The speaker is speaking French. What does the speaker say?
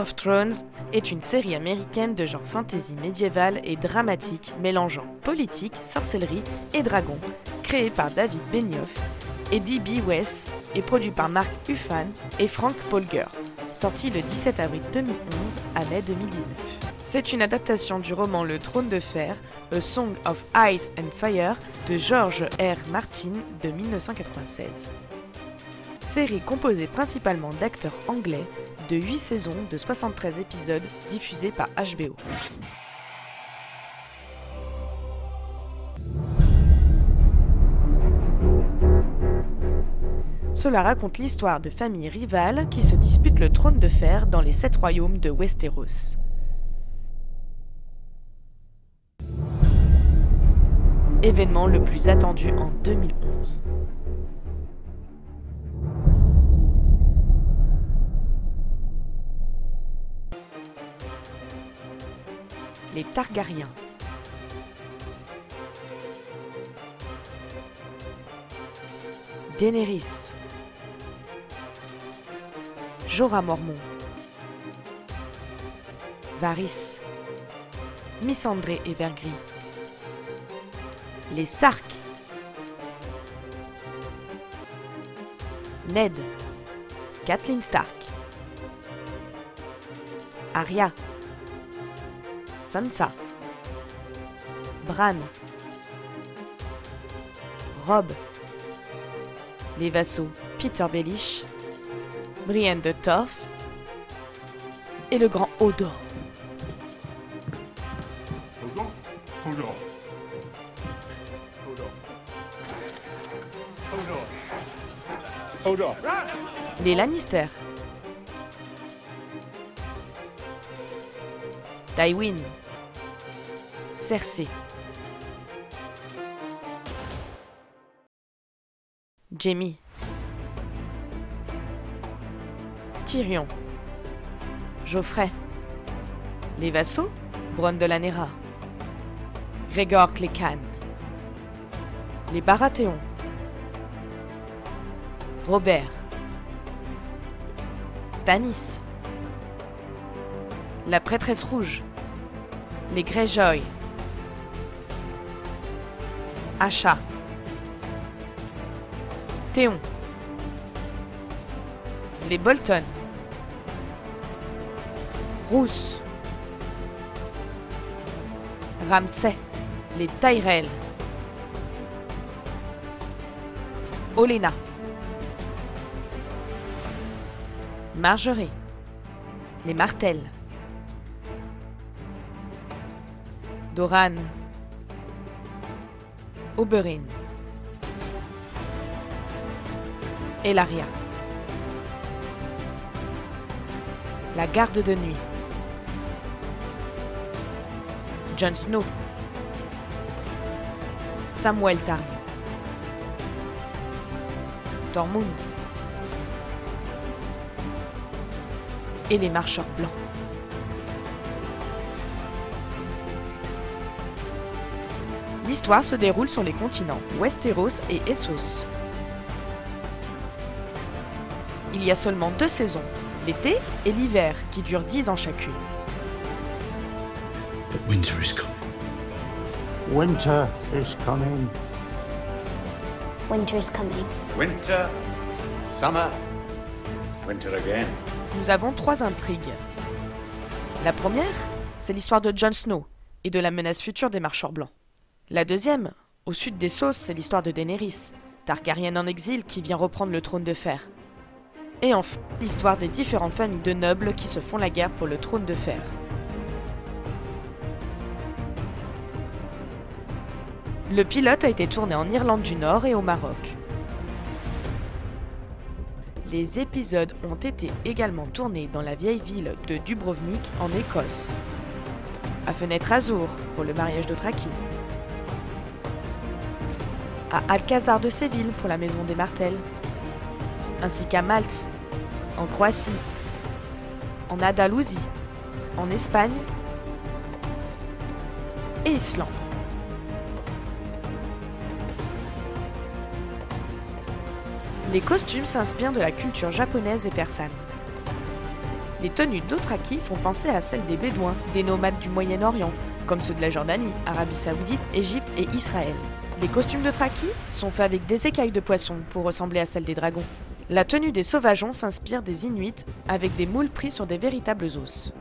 of Thrones est une série américaine de genre fantasy médiéval et dramatique mélangeant politique, sorcellerie et dragons, créée par David Benioff et D.B. Weiss et produit par Mark Uffman et Frank Polger, sorti le 17 avril 2011 à mai 2019. C'est une adaptation du roman Le Trône de Fer, A Song of Ice and Fire de George R. Martin de 1996. Série composée principalement d'acteurs anglais, de 8 saisons de 73 épisodes diffusés par HBO. Cela raconte l'histoire de familles rivales qui se disputent le trône de fer dans les 7 royaumes de Westeros. Événement le plus attendu en 2011. Les Targaryens. Daenerys. Jorah Mormont. Varys. Missandré et Vergris. Les Stark. Ned. Catelyn Stark. Arya. Sansa. Bran. Robb. Les vassaux Peter Baelish, Brienne de Tarth et le grand Hodor. Hodor. Les Lannister. Tywin. Cersei. Jaime. Tyrion. Joffrey. Les vassaux Bronn de Lanera. Gregor Clegane. Les Baratheons. Robert. Stannis. La prêtresse rouge. Les Greyjoy. Asha. Théon. Les Bolton. Roose. Ramsay. Les Tyrell. Olenna. Marjorie. Les Martell. Doran. Oberyn. Ellaria. La garde de nuit. Jon Snow. Samwell Tarly. Tormund. Et les marcheurs blancs. L'histoire se déroule sur les continents Westeros et Essos. Il y a seulement 2 saisons, l'été et l'hiver, qui durent 10 ans chacune. But winter is coming. Winter is coming. Winter is coming. Winter, summer, winter again. Nous avons 3 intrigues. La première, c'est l'histoire de Jon Snow et de la menace future des marcheurs blancs. La deuxième, au sud d'Essos, c'est l'histoire de Daenerys, Targaryenne en exil qui vient reprendre le trône de fer. Et enfin, l'histoire des différentes familles de nobles qui se font la guerre pour le trône de fer. Le pilote a été tourné en Irlande du Nord et au Maroc. Les épisodes ont été également tournés dans la vieille ville de Dubrovnik en Écosse, à Fenêtre Azur pour le mariage d'Othraki, à Alcazar de Séville pour la maison des Martell, ainsi qu'à Malte, en Croatie, en Andalousie, en Espagne et Islande. Les costumes s'inspirent de la culture japonaise et persane. Les tenues d'Othraki font penser à celles des Bédouins, des nomades du Moyen-Orient, comme ceux de la Jordanie, Arabie Saoudite, Égypte et Israël. Les costumes d'Othraki sont faits avec des écailles de poisson pour ressembler à celles des dragons. La tenue des sauvageons s'inspire des Inuits avec des moules pris sur des véritables os.